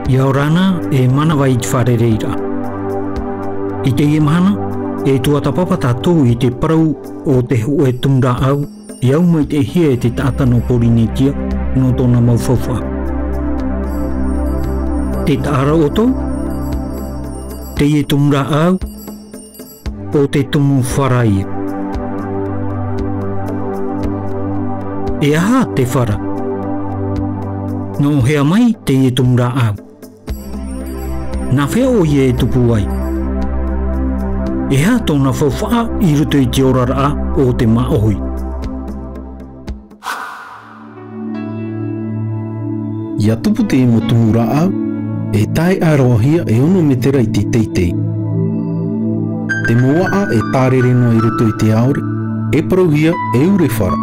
Ia orana e mana vai te wharereira. I te imahana, e tuata papa tātou i te parau o te hu e tumra au, i au mai te hia e te tāta no Porinetia, no tōna maufauwha. Te tāra o tō, te e tumra au, o te tumu wharaia. E aha te whara. No hea mai te e tumra au. Nā whea o i e tupu ai. E hea tōna whauwha i ruto i te orara o te maohui. Ia tupu te mo tumura au, e tae aroahia e ono me tera i te teitei. Te moa e tārere noa i ruto i te aore, e paruhia e ure whara.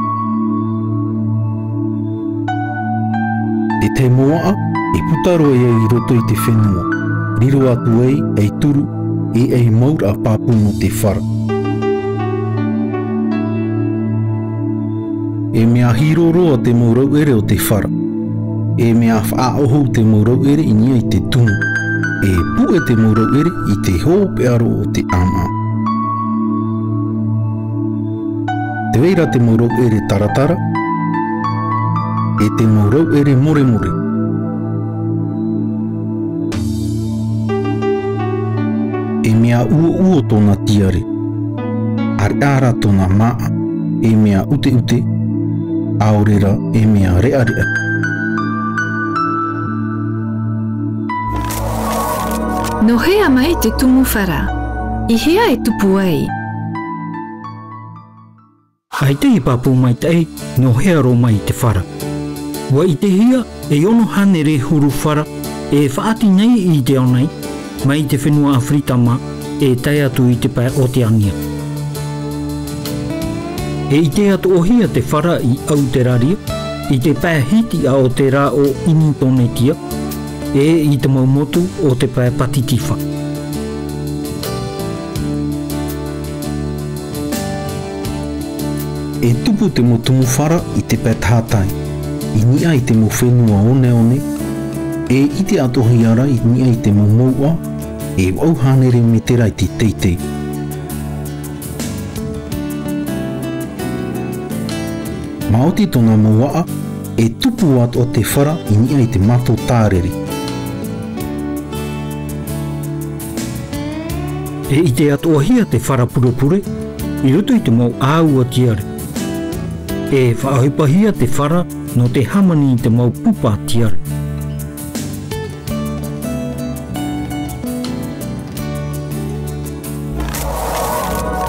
E te moa e putaroa ia i roto i te whenua, riro atu ei turu e ei maur a pāpu no te whara. E mea hiroroa te maurau ere o te whara. E mea whaaohou te maurau ere i nia i te tumu. E pu e te maurau ere i te hōpearo o te ama. Te weira te maurau ere taratara, e te maurau ere more more. E mea ua tōna tiare, ara tōna maa, e mea ute ute, aorera e mea rea rea. No hea mai te tumu whara, i hea e tupu ai. Ai te i papu mai tei, no hea ro mai te whara. Wa i te hia, e ono hanere huru whara, e whaati nei i te onei, mai te whenua Awhritama, e tai atu i te pai Oteania. E i te atu ohia te whara i Aotearoa, i te pai hiti a o te rā o Indonesia, e i te maumotu o te pai Patitiwha. E tupu te motumu whara i te pai tātai, i nia i te mo whenua one, e i te atohiara i nia i te mo maua, e wau hanere me tera i te teitei. Maoti tōna maua, e tupu atu o te whara i nia i te mato tāreri. E i te atohia te whara purepure, i ruto i te mau āua tiare. E whaahipahia te whara no te hamani i te mau pupa tiare.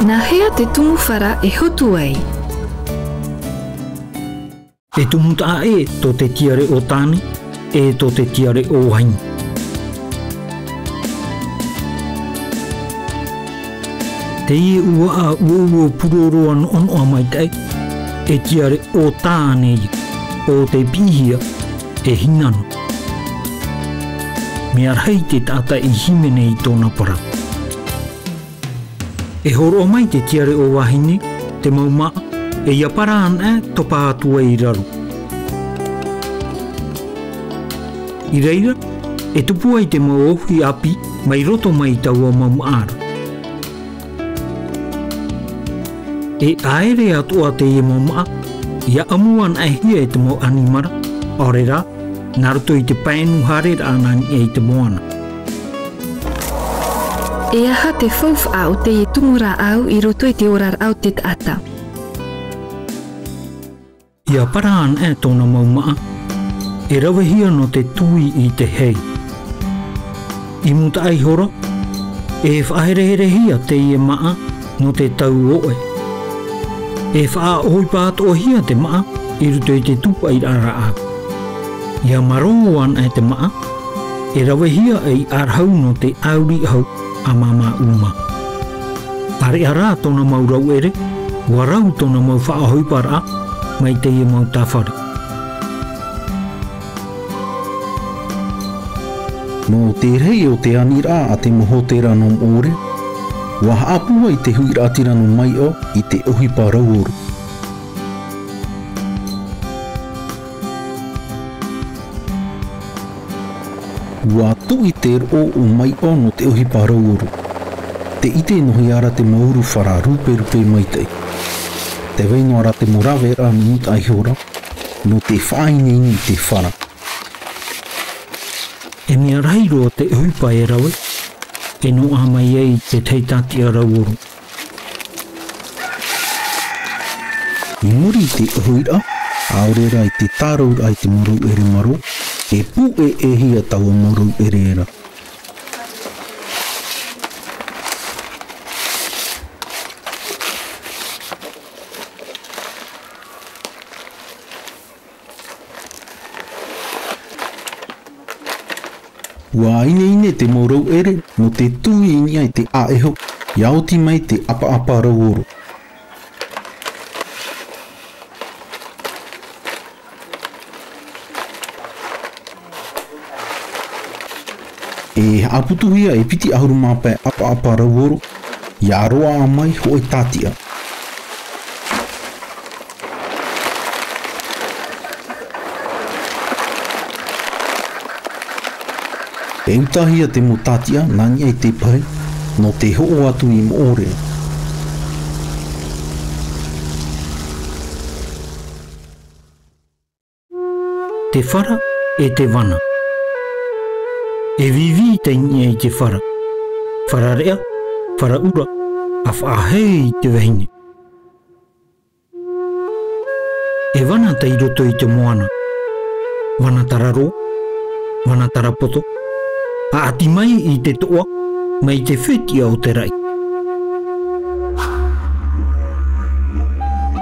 Nā hea te tumu whara e hotu ai. E tumuta e tō te tiare o tāne, e tō te tiare o haini. Te ie ua a ua puroroa no mai tei, e tiare o tāne i, o te pihia e hinano. Me arhei te tata i himene i tōna para. E horo mai te tiare o wahine, te maumaa, e ia para ana topa atua i raru. I reira, e tupu ai te mauohi api, mai roto mai taua maumaara. E aere atua te e maumaa, ia amuan ahia e te mau animara, orera, naruto i te paenu harera anani e i te moana. E aha te whauf au te e tumura au i roto i te orar au te ata. Ia paraan e tōna maumaa, e rawahia no te tui i te hei. I muta ai hora, e whaherehia te ie maa no te tau oe. E wha oipaat o hia te maa i ruto i te tupa i ara au. Ia maroan e te maa, e rawahia e arhau no te auri hau a mama uma. Are ara tōna maurau ere, warau tōna mau whaahoipara mai te ia mau tawhare. No te rei o te anira a te mohotera no ore, waha apua i te huiratira no mai o i te ohipa rauoru. Ua tui te ro o mai ono te ohi parauru. Te ite nohi ara te mauru whara rupe rupe maitei. Te weino ara te morawe ra minut aihora, no te whainini te whara. E mea rairo te hupa e rawe, e no amai ei te teitaki a rauoro. I muri te ohuira, aorera i te tāraur ai te moru ere maro, e pu e hia tau moru ere era. Ua ine te morau ere no te tui ini ai te aeho, iauti mai te apa rauoro. E aputuhia e piti ahuru mapai apa rauoro, ia roa a mai hoi tatia. E utahia te motatia nani ai te pai, no te ho'o atu i moore. Te whara e te wana. E vivi te inga i te whara. Whara rea, whara ura, a whaahei te wehine. E wana te iroto i te moana. Wana tararo, wana tarapoto, a ati mai i te toa, mai te whitia o te rai.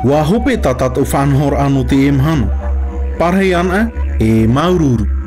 Ua hope ta tatou whanhor ano te emhano. Parhei ana e maururu.